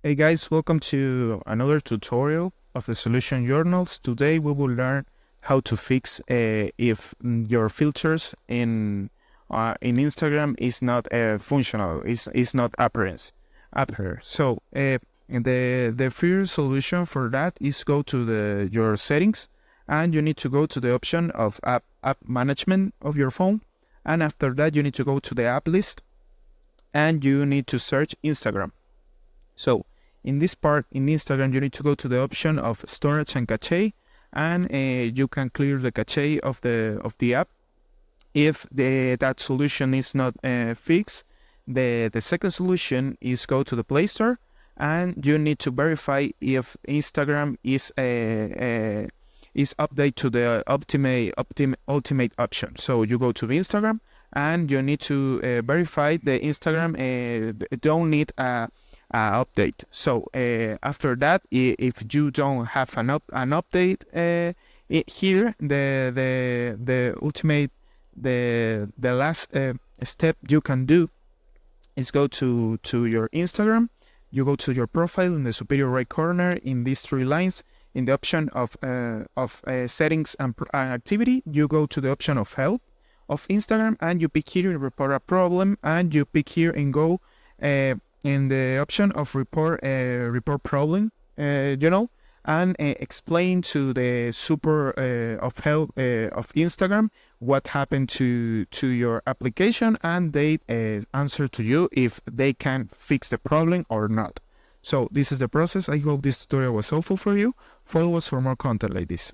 Hey guys, welcome to another tutorial of the Solution Journals. Today we will learn how to fix if your filters in Instagram is not functional, is not apparent. So the first solution for that is go to your settings, and you need to go to the option of app management of your phone, and after that you need to go to the app list, and you need to search Instagram. So in this part in Instagram, you need to go to the option of storage and cache, and you can clear the cache of the app. If that solution is not fixed, the second solution is go to the Play Store, and you need to verify if Instagram is update to the ultimate option. So you go to Instagram, and you need to verify the Instagram don't need a update. So after that, if you don't have an update here, the ultimate the last step you can do is go to your Instagram. You go to your profile in the superior right corner in these three lines. In the option of settings and activity, you go to the option of help of Instagram, and you pick here report a problem, and you pick here and go in the option of report problem, and explain to the super of help of Instagram what happened to your application, and they answer to you if they can fix the problem or not. So this is the process. I hope this tutorial was helpful for you. Follow us for more content like this.